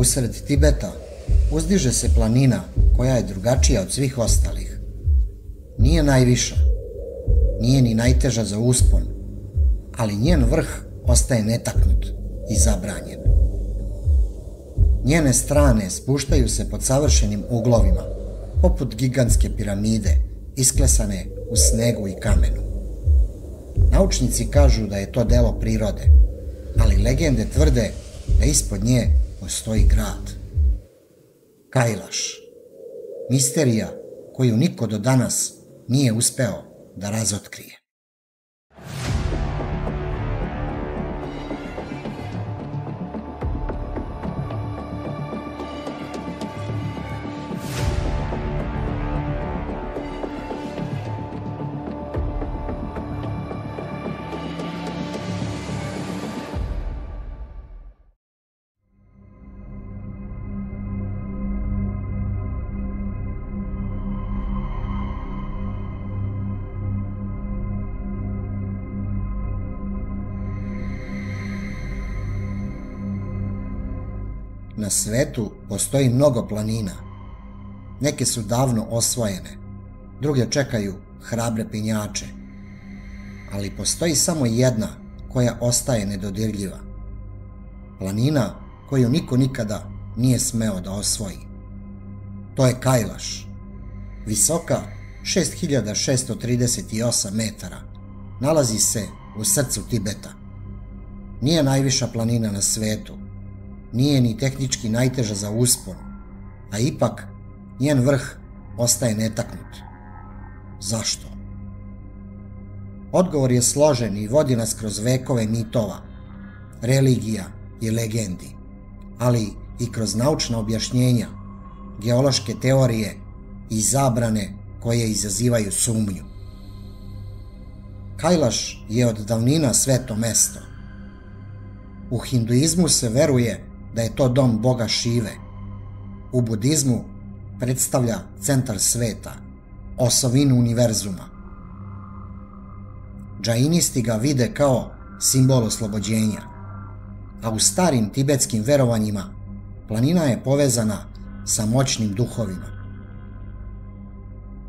Usred Tibeta uzdiže se planina koja je drugačija od svih ostalih. Nije najviša, nije ni najteža za uspon, ali njen vrh ostaje netaknut i zabranjen. Njene strane spuštaju se pod savršenim uglovima, poput gigantske piramide, isklesane u snegu i kamenu. Naučnici kažu da je to delo prirode, ali legende tvrde da ispod nje postoji grad. Kailaš. Misterija koju niko do danas nije uspeo da razotkrije. Na svetu postoji mnogo planina. Neke su davno osvojene, druge čekaju hrabre penjače. Ali postoji samo jedna koja ostaje nedodirljiva. Planina koju niko nikada nije smeo da osvoji. To je Kailaš. Visoka 6638 metara. Nalazi se u srcu Tibeta. Nije najviša planina na svetu. Nije ni tehnički najteža za uspon, a ipak njen vrh ostaje netaknut. Zašto? Odgovor je složen i vodi nas kroz vekove mitova, religija i legendi, ali i kroz naučna objašnjenja, geološke teorije i zabrane koje izazivaju sumnju. Kailaš je od davnina sveto mesto. U hinduizmu se veruje da je to dom boga Šive. U budizmu predstavlja centar sveta, osovinu univerzuma. Džainisti ga vide kao simbol oslobođenja, a u starim tibetskim verovanjima planina je povezana sa moćnim duhovima.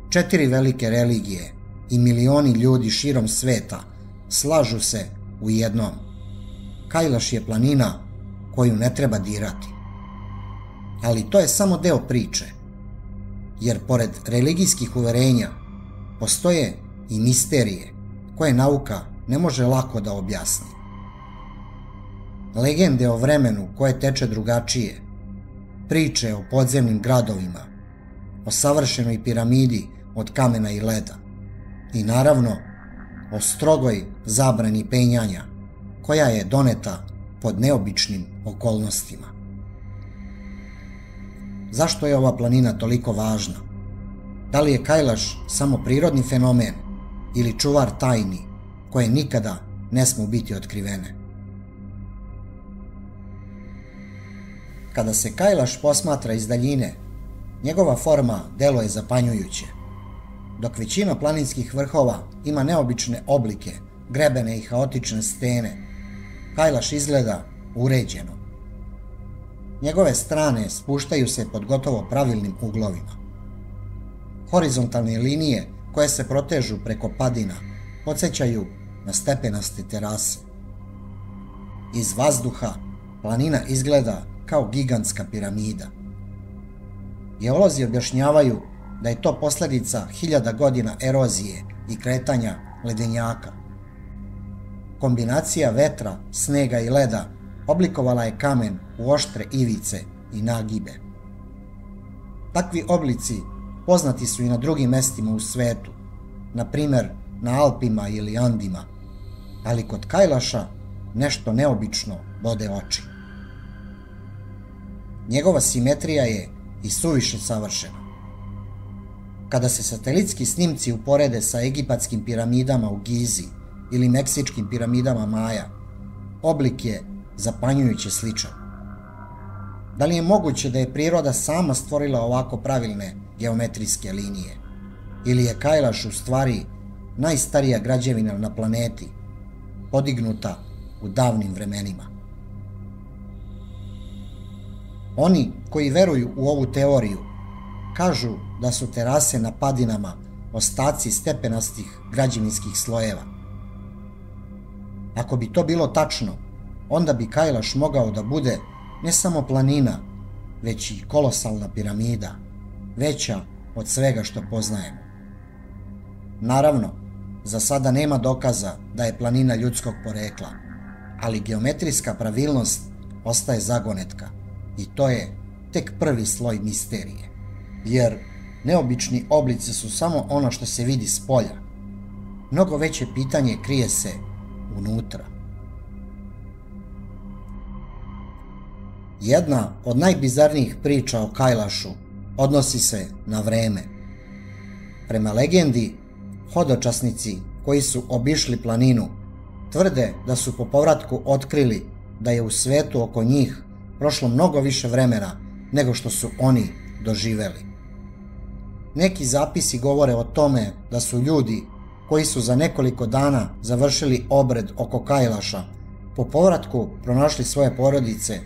4 velike religije i milioni ljudi širom sveta slažu se u jednom. Kailaš je planina koju ne treba dirati. Ali to je samo deo priče, jer pored religijskih uverenja postoje i misterije koje nauka ne može lako da objasni. Legende o vremenu koje teče drugačije, priče o podzemnim gradovima, o savršenoj piramidi od kamena i leda i naravno o strogoj zabrani penjanja koja je doneta pod neobičnim okolnostima. Zašto je ova planina toliko važna? Da li je Kailaš samo prirodni fenomen ili čuvar tajni koje nikada ne smu biti otkrivene? Kada se Kailaš posmatra iz daljine, njegova forma deluje zapanjujuće. Dok većina planinskih vrhova ima neobične oblike, grebene i haotične stene, Kailaš izgleda uređeno. Njegove strane spuštaju se pod gotovo pravilnim uglovima. Horizontalne linije koje se protežu preko padina podsjećaju na stepenaste terase. Iz vazduha planina izgleda kao gigantska piramida. Geolozi objašnjavaju da je to posljedica 1000 godina erozije i kretanja ledenjaka. Kombinacija vetra, snega i leda oblikovala je kamen u oštre ivice i nagibe. Takvi oblici poznati su i na drugim mestima u svetu, na primer na Alpima ili Andima, ali kod Kailaša nešto neobično bode oči. Njegova simetrija je i suviše savršena. Kada se satelitski snimci uporede sa egipatskim piramidama u Gizi ili meksičkim piramidama Maja, oblik je zapanjujuće sličan. Da li je moguće da je priroda sama stvorila ovako pravilne geometrijske linije? Ili je Kailaš u stvari najstarija građevina na planeti, podignuta u davnim vremenima? Oni koji veruju u ovu teoriju kažu da su terase na padinama ostaci stepenastih građevinskih slojeva. Ako bi to bilo tačno, onda bi Kailaš mogao da bude ne samo planina, već i kolosalna piramida, veća od svega što poznajemo. Naravno, za sada nema dokaza da je planina ljudskog porekla, ali geometrijska pravilnost ostaje zagonetka i to je tek prvi sloj misterije, jer neobični oblici su samo ono što se vidi spolja. Mnogo veće pitanje krije se unutra. Jedna od najbizarnijih priča o Kailašu odnosi se na vreme. Prema legendi, hodočasnici koji su obišli planinu tvrde da su po povratku otkrili da je u svetu oko njih prošlo mnogo više vremena nego što su oni doživeli. Neki zapisi govore o tome da su ljudi koji su za nekoliko dana završili obred oko Kailaša po povratku pronašli svoje porodice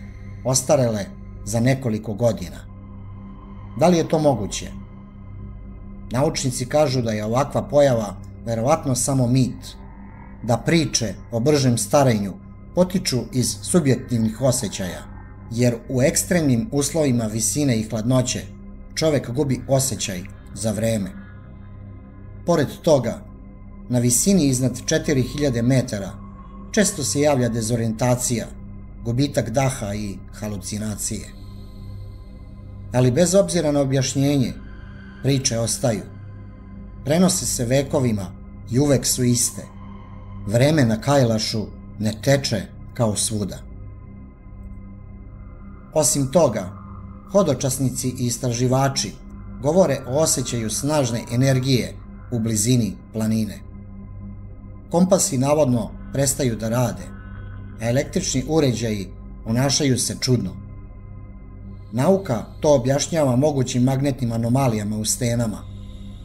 ostarele za nekoliko godina. Da li je to moguće? Naučnici kažu da je ovakva pojava verovatno samo mit, da priče o bržem starenju potiču iz subjektivnih osjećaja, jer u ekstremnim uslovima visine i hladnoće čovek gubi osjećaj za vreme. Pored toga, na visini iznad 4000 metara često se javlja dezorijentacija, gubitak daha i halucinacije. Ali bez obzira na objašnjenje, priče ostaju. Prenose se vekovima i uvek su iste. Vreme na Kailašu ne teče kao svuda. Osim toga, hodočasnici i istraživači govore o osjećaju snažne energije u blizini planine. Kompasi navodno prestaju da rade, a električni uređaji ponašaju se čudno. Nauka to objašnjava mogućim magnetnim anomalijama u stenama,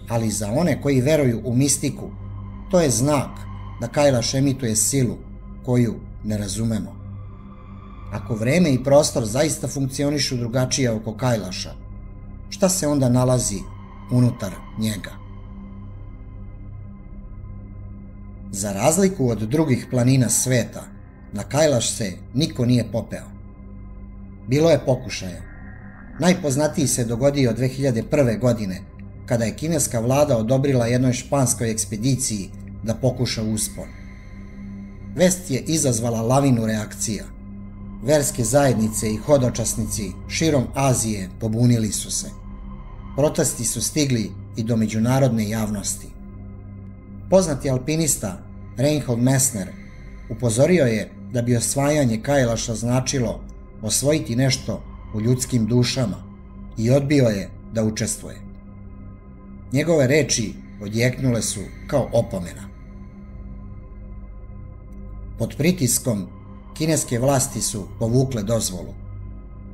ali za one koji veruju u mistiku, to je znak da Kailaš emituje silu koju ne razumemo. Ako vreme i prostor zaista funkcionišu drugačije oko Kailaša, šta se onda nalazi unutar njega? Za razliku od drugih planina sveta, na Kailaš se niko nije popeo. Bilo je pokušaja. Najpoznatiji se dogodio 2001. godine, kada je kineska vlada odobrila jednoj španskoj ekspediciji da pokuša uspon. Vest je izazvala lavinu reakcija. Verske zajednice i hodočasnici širom Azije pobunili su se. Protesti su stigli i do međunarodne javnosti. Poznati alpinista Reinhold Messner upozorio je da bi osvajanje Kailaša značilo osvojiti nešto u ljudskim dušama i odbio je da učestvuje. Njegove reči odjeknule su kao opomena. Pod pritiskom kineske vlasti su povukle dozvolu.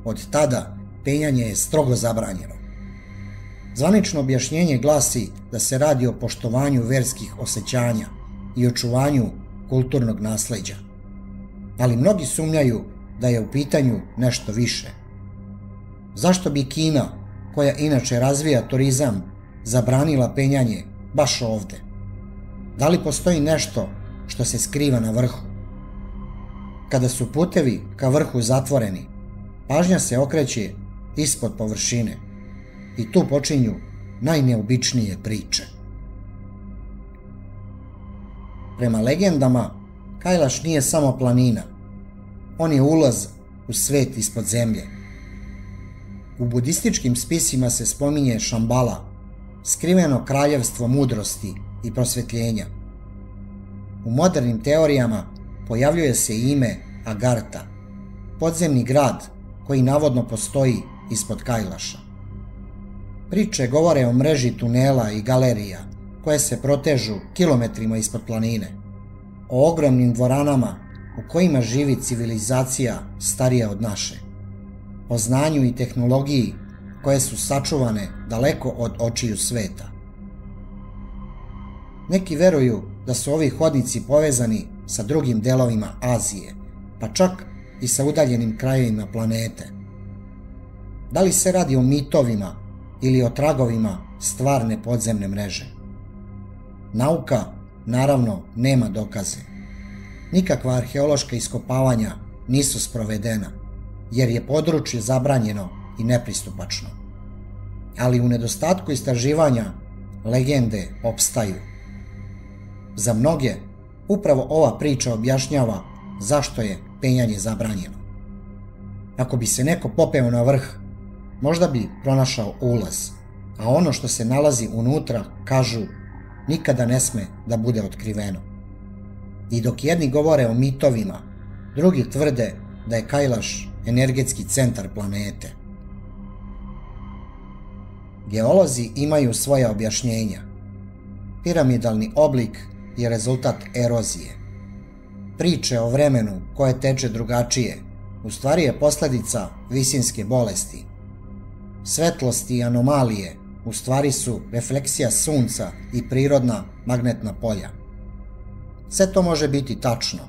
Od tada penjanje je strogo zabranjeno. Zvanično objašnjenje glasi da se radi o poštovanju verskih osjećanja i očuvanju kulturnog nasleđa. Ali mnogi sumnjaju da je u pitanju nešto više. Zašto bi Kina, koja inače razvija turizam, zabranila penjanje baš ovde? Da li postoji nešto što se skriva na vrhu? Kada su putevi ka vrhu zatvoreni, pažnja se okreće ispod površine i tu počinju najneobičnije priče. Prema legendama, Kailaš nije samo planina, on je ulaz u svet ispod zemlje. U budističkim spisima se spominje Šambala, skriveno kraljevstvo mudrosti i prosvetljenja. U modernim teorijama pojavljuje se i ime Agartha, podzemni grad koji navodno postoji ispod Kailaša. Priče govore o mreži tunela i galerija koje se protežu kilometrima ispod planine, o ogromnim dvoranama u kojima živi civilizacija starija od naše, o znanju i tehnologiji koje su sačuvane daleko od očiju sveta. Neki veruju da su ovi hodnici povezani sa drugim delovima Azije, pa čak i sa udaljenim krajevima planete. Da li se radi o mitovima ili o tragovima stvarne podzemne mreže? Nauka, naravno, nema dokaze. Nikakva arheološka iskopavanja nisu sprovedena, jer je područje zabranjeno i nepristupačno. Ali u nedostatku istraživanja legende opstaju. Za mnoge, upravo ova priča objašnjava zašto je penjanje zabranjeno. Ako bi se neko popeo na vrh, možda bi pronašao ulaz, a ono što se nalazi unutra, kažu, nikada ne sme da bude otkriveno. I dok jedni govore o mitovima, drugi tvrde da je Kailaš energetski centar planete. Geolozi imaju svoja objašnjenja. Piramidalni oblik je rezultat erozije. Priče o vremenu koje teče drugačije u stvari je posljedica visinske bolesti. Svetlost i anomalije u stvari su refleksija sunca i prirodna magnetna polja. Sve to može biti tačno,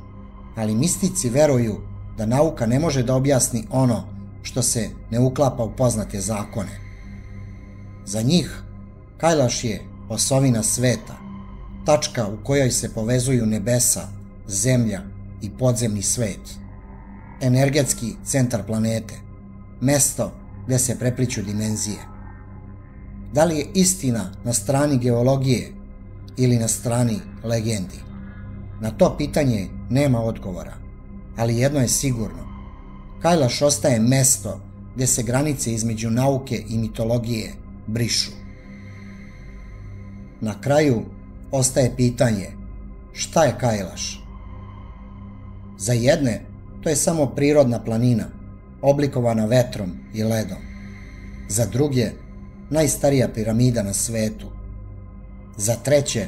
ali mistici veruju da nauka ne može da objasni ono što se ne uklapa u poznate zakone. Za njih Kailaš je osovina sveta, tačka u kojoj se povezuju nebesa, zemlja i podzemni svet. Energetski centar planete, mesto gde se prepliću dimenzije. Da li je istina na strani geologije ili na strani legendi? Na to pitanje nema odgovora, ali jedno je sigurno. Kailaš ostaje mesto gde se granice između nauke i mitologije brišu. Na kraju ostaje pitanje, šta je Kailaš? Za jedne to je samo prirodna planina, oblikovana vetrom i ledom. Za druge, najstarija piramida na svetu. Za treće,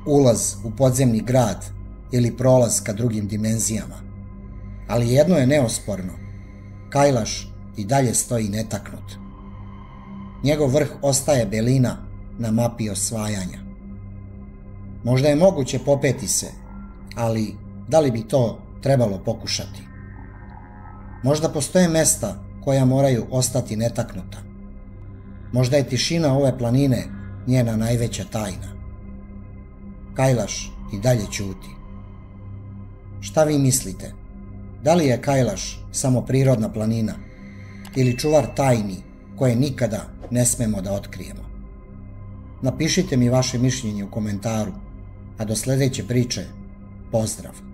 ulaz u podzemni grad ili prolaz ka drugim dimenzijama. Ali jedno je neosporno, Kailaš i dalje stoji netaknut. Njegov vrh ostaje belina na mapi osvajanja. Možda je moguće popeti se, ali da li bi to trebalo pokušati? Možda postoje mesta koja moraju ostati netaknuta. Možda je tišina ove planine njena najveća tajna. Kailaš i dalje ćuti. Šta vi mislite? Da li je Kailaš samo prirodna planina ili čuvar tajni koje nikada ne smemo da otkrijemo? Napišite mi vaše mišljenje u komentaru, a do sljedeće priče, pozdrav!